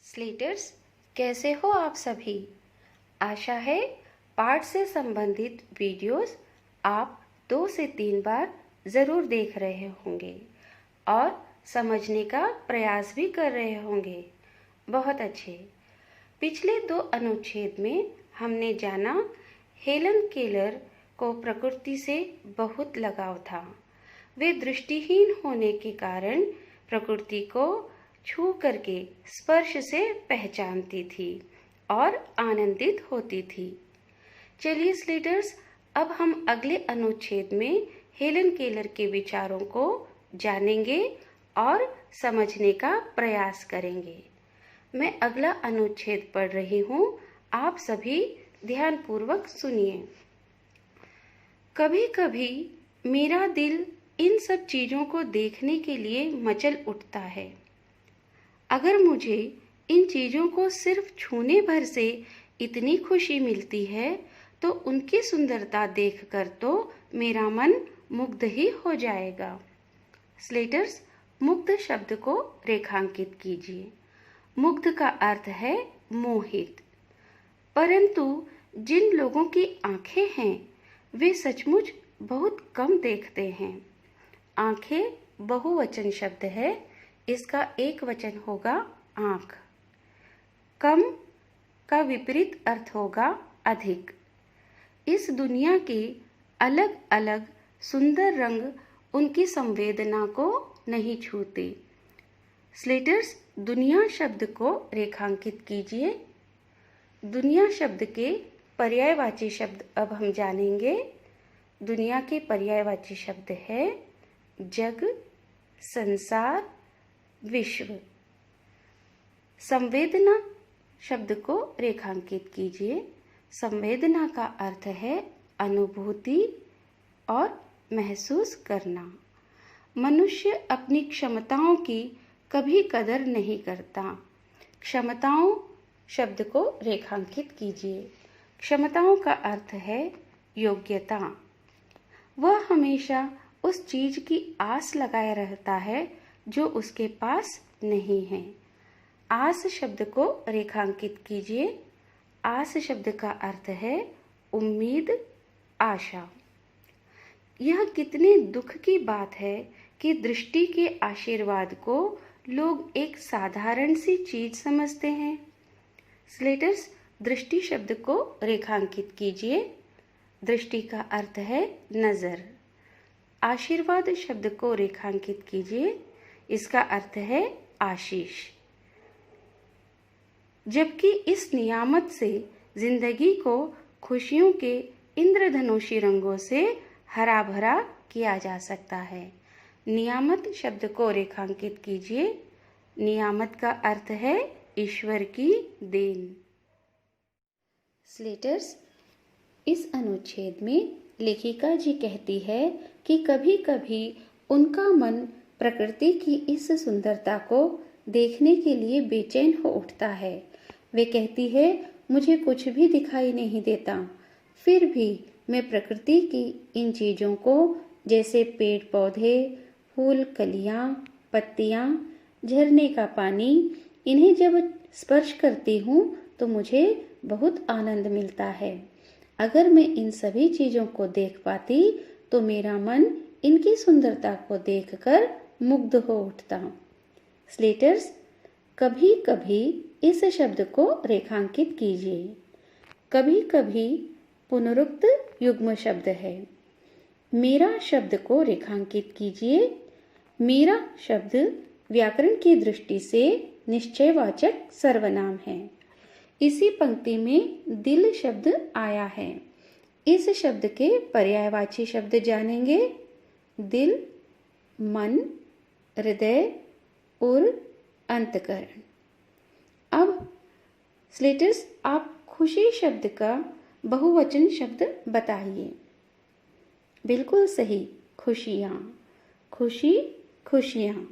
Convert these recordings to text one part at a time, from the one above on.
Slater's, कैसे हो आप सभी। आशा है पाठ से संबंधित वीडियोस आप 2 से 3 बार ज़रूर देख रहे होंगे और समझने का प्रयास भी कर रहे होंगे। बहुत अच्छे। पिछले 2 अनुच्छेद में हमने जाना हेलन केलर को प्रकृति से बहुत लगाव था। वे दृष्टिहीन होने के कारण प्रकृति को छू करके स्पर्श से पहचानती थी और आनंदित होती थी। चलिए स्लेटर्स, अब हम अगले अनुच्छेद में हेलन केलर के विचारों को जानेंगे और समझने का प्रयास करेंगे। मैं अगला अनुच्छेद पढ़ रही हूँ, आप सभी ध्यानपूर्वक सुनिए। कभी कभी मेरा दिल इन सब चीज़ों को देखने के लिए मचल उठता है। अगर मुझे इन चीज़ों को सिर्फ छूने भर से इतनी खुशी मिलती है तो उनकी सुंदरता देखकर तो मेरा मन मुग्ध ही हो जाएगा। स्लेटर्स, मुग्ध शब्द को रेखांकित कीजिए। मुग्ध का अर्थ है मोहित। परंतु जिन लोगों की आंखें हैं वे सचमुच बहुत कम देखते हैं। आंखें बहुवचन शब्द है, इसका एक वचन होगा आंख। कम का विपरीत अर्थ होगा अधिक। इस दुनिया के अलग अलग सुंदर रंग उनकी संवेदना को नहीं छूते। स्लेटर्स, दुनिया शब्द को रेखांकित कीजिए। दुनिया शब्द के पर्यायवाची शब्द अब हम जानेंगे। दुनिया के पर्यायवाची शब्द है जग, संसार, विश्व। संवेदना शब्द को रेखांकित कीजिए। संवेदना का अर्थ है अनुभूति और महसूस करना। मनुष्य अपनी क्षमताओं की कभी कदर नहीं करता। क्षमताओं शब्द को रेखांकित कीजिए। क्षमताओं का अर्थ है योग्यता। वह हमेशा उस चीज की आस लगाए रहता है जो उसके पास नहीं है। आस शब्द को रेखांकित कीजिए। आस शब्द का अर्थ है उम्मीद, आशा। यह कितने दुख की बात है कि दृष्टि के आशीर्वाद को लोग एक साधारण सी चीज समझते हैं। स्लेटर्स, दृष्टि शब्द को रेखांकित कीजिए। दृष्टि का अर्थ है नजर। आशीर्वाद शब्द को रेखांकित कीजिए। इसका अर्थ है आशीष। जबकि इस नियामत से जिंदगी को खुशियों के इंद्रधनुषी रंगों से हरा भरा किया जा सकता है। नियामत शब्द को रेखांकित कीजिए। नियामत का अर्थ है ईश्वर की देन। स्लेटर्स, इस अनुच्छेद में लेखिका जी कहती है कि कभी कभी उनका मन प्रकृति की इस सुंदरता को देखने के लिए बेचैन हो उठता है। वे कहती है, मुझे कुछ भी दिखाई नहीं देता, फिर भी मैं प्रकृति की इन चीज़ों को, जैसे पेड़ पौधे, फूल, कलियां, पत्तियां, झरने का पानी, इन्हें जब स्पर्श करती हूँ तो मुझे बहुत आनंद मिलता है। अगर मैं इन सभी चीज़ों को देख पाती तो मेरा मन इनकी सुंदरता को देखकर मुग्ध हो उठता। स्लेटर्स, कभी कभी इस शब्द को रेखांकित कीजिए। कभी कभी पुनरुक्त युग्म शब्द है। मेरा शब्द को रेखांकित कीजिए। मेरा शब्द व्याकरण की दृष्टि से निश्चयवाचक सर्वनाम है। इसी पंक्ति में दिल शब्द आया है। इस शब्द के पर्यायवाची शब्द जानेंगे। दिल, मन, हृदय और अंतकरण। अब स्लेटर्स, आप खुशी शब्द का बहुवचन शब्द बताइए। बिल्कुल सही, खुशियाँ। खुशी, खुशियाँ।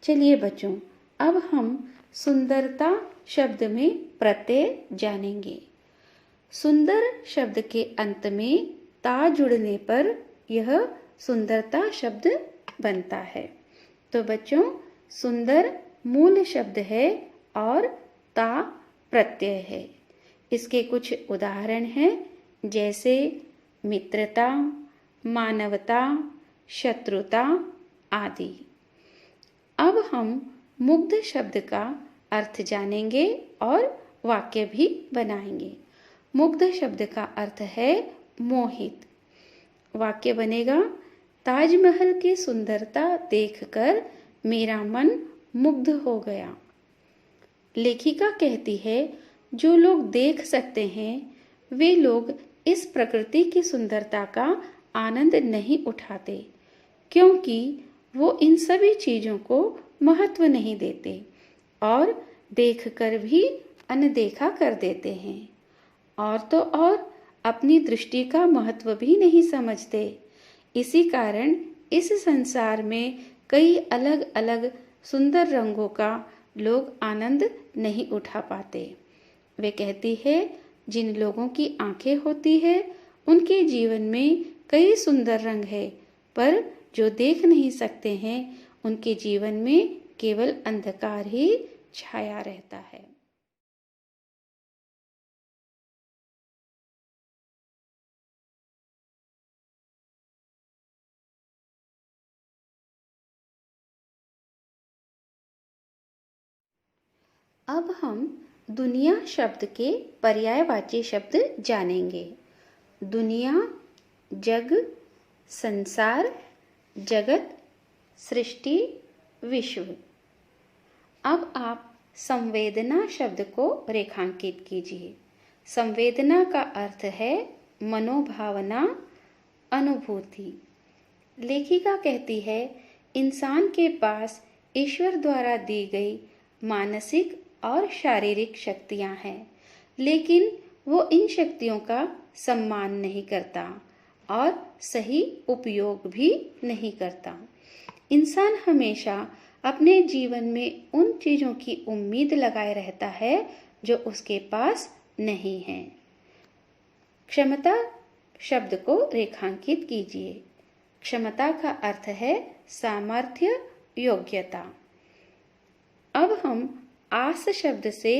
चलिए बच्चों, अब हम सुंदरता शब्द में प्रत्यय जानेंगे। सुंदर शब्द के अंत में ता जुड़ने पर यह सुंदरता शब्द बनता है। तो बच्चों, सुंदर मूल शब्द है और ता प्रत्यय है। इसके कुछ उदाहरण हैं, जैसे मित्रता, मानवता, शत्रुता आदि। अब हम मुग्ध शब्द का अर्थ जानेंगे और वाक्य भी बनाएंगे। मुग्ध शब्द का अर्थ है मोहित। वाक्य बनेगा, ताजमहल की सुंदरता देखकर मेरा मन मुग्ध हो गया। लेखिका कहती है, जो लोग देख सकते हैं वे लोग इस प्रकृति की सुंदरता का आनंद नहीं उठाते, क्योंकि वो इन सभी चीजों को महत्व नहीं देते और देखकर भी अनदेखा कर देते हैं। और तो और अपनी दृष्टि का महत्व भी नहीं समझते। इसी कारण इस संसार में कई अलग अलग सुंदर रंगों का लोग आनंद नहीं उठा पाते। वे कहती है, जिन लोगों की आंखें होती है उनके जीवन में कई सुंदर रंग है, पर जो देख नहीं सकते हैं उनके जीवन में केवल अंधकार ही छाया रहता है। अब हम दुनिया शब्द के पर्यायवाची शब्द जानेंगे। दुनिया, जग, संसार, जगत, सृष्टि, विश्व। अब आप संवेदना शब्द को रेखांकित कीजिए। संवेदना का अर्थ है मनोभावना, अनुभूति। लेखिका कहती है, इंसान के पास ईश्वर द्वारा दी गई मानसिक और शारीरिक शक्तियां हैं, लेकिन वो इन शक्तियों का सम्मान नहीं करता और सही उपयोग भी नहीं करता। इंसान हमेशा अपने जीवन में उन चीजों की उम्मीद लगाए रहता है जो उसके पास नहीं है। क्षमता शब्द को रेखांकित कीजिए। क्षमता का अर्थ है सामर्थ्य, योग्यता। अब हम आस शब्द से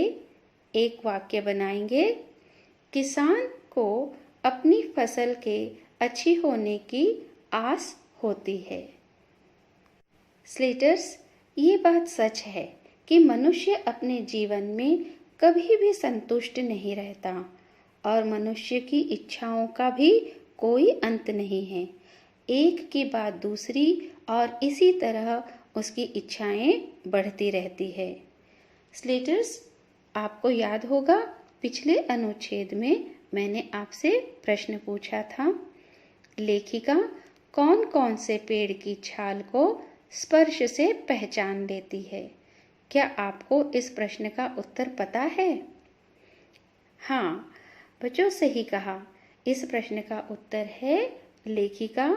एक वाक्य बनाएंगे। किसान को अपनी फसल के अच्छी होने की आस होती है। स्लेटर्स, ये बात सच है कि मनुष्य अपने जीवन में कभी भी संतुष्ट नहीं रहता और मनुष्य की इच्छाओं का भी कोई अंत नहीं है। एक के बाद दूसरी और इसी तरह उसकी इच्छाएं बढ़ती रहती है। स्लेटर्स, आपको याद होगा पिछले अनुच्छेद में मैंने आपसे प्रश्न पूछा था, लेखिका कौन कौन से पेड़ की छाल को स्पर्श से पहचान लेती है? क्या आपको इस प्रश्न का उत्तर पता है? हाँ बच्चों, सही कहा। इस प्रश्न का उत्तर है, लेखिका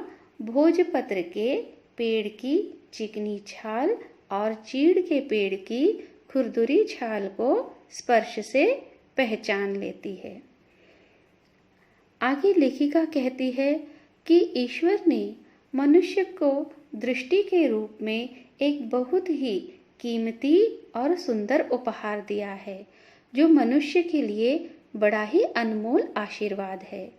भोजपत्र के पेड़ की चिकनी छाल और चीड़ के पेड़ की खुरदुरी छाल को स्पर्श से पहचान लेती है। आगे लेखिका कहती है कि ईश्वर ने मनुष्य को दृष्टि के रूप में एक बहुत ही कीमती और सुंदर उपहार दिया है, जो मनुष्य के लिए बड़ा ही अनमोल आशीर्वाद है।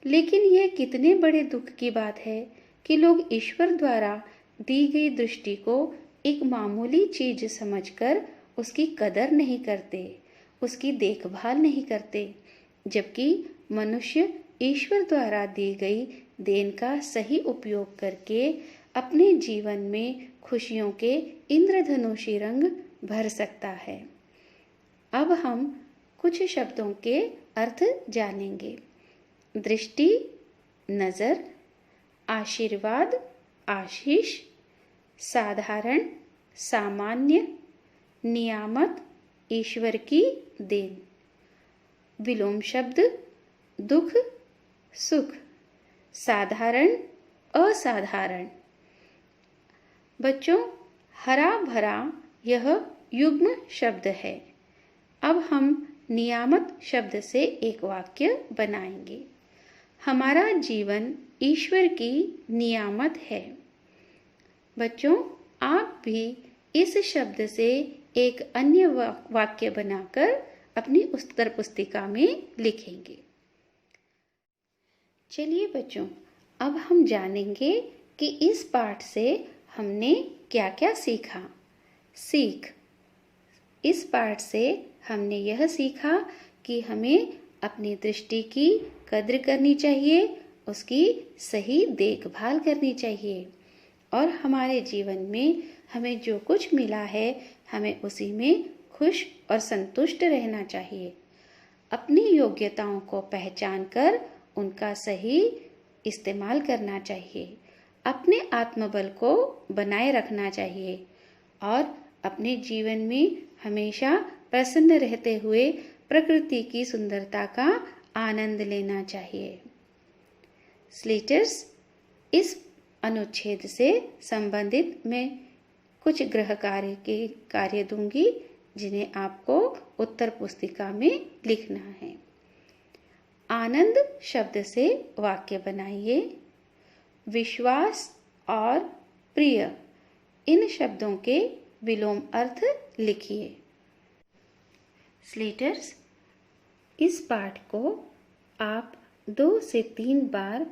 लेकिन यह कितने बड़े दुख की बात है कि लोग ईश्वर द्वारा दी गई दृष्टि को एक मामूली चीज समझकर उसकी कदर नहीं करते, उसकी देखभाल नहीं करते, जबकि मनुष्य ईश्वर द्वारा दी गई देन का सही उपयोग करके अपने जीवन में खुशियों के इंद्रधनुषी रंग भर सकता है। अब हम कुछ शब्दों के अर्थ जानेंगे। दृष्टि, नजर, आशीर्वाद, आशीष, साधारण, सामान्य, नियामत, ईश्वर की देन। विलोम शब्द दुख, सुख, साधारण, असाधारण। बच्चों, हरा भरा यह युग्म शब्द है। अब हम नियामत शब्द से एक वाक्य बनाएंगे। हमारा जीवन ईश्वर की नियामत है। बच्चों, आप भी इस शब्द से एक अन्य वाक्य बनाकर अपनी उत्तर पुस्तिका में लिखेंगे। चलिए बच्चों, अब हम जानेंगे कि इस पाठ से हमने क्या क्या सीखा। सीख। इस पाठ से हमने यह सीखा कि हमें अपनी दृष्टि की कद्र करनी चाहिए, उसकी सही देखभाल करनी चाहिए और हमारे जीवन में हमें जो कुछ मिला है हमें उसी में खुश और संतुष्ट रहना चाहिए। अपनी योग्यताओं को पहचान कर उनका सही इस्तेमाल करना चाहिए। अपने आत्मबल को बनाए रखना चाहिए और अपने जीवन में हमेशा प्रसन्न रहते हुए प्रकृति की सुंदरता का आनंद लेना चाहिए। स्लीटर्स, इस अनुच्छेद से संबंधित मैं कुछ गृह कार्य दूंगी जिन्हें आपको उत्तर पुस्तिका में लिखना है। आनंद शब्द से वाक्य बनाइए। विश्वास और प्रिय, इन शब्दों के विलोम अर्थ लिखिए। स्लीटर्स, इस पाठ को आप 2 से 3 बार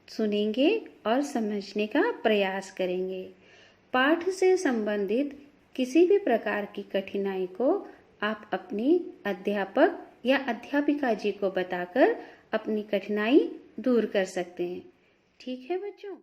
सुनेंगे और समझने का प्रयास करेंगे। पाठ से संबंधित किसी भी प्रकार की कठिनाई को आप अपनी अध्यापक या अध्यापिका जी को बताकर अपनी कठिनाई दूर कर सकते हैं। ठीक है बच्चों?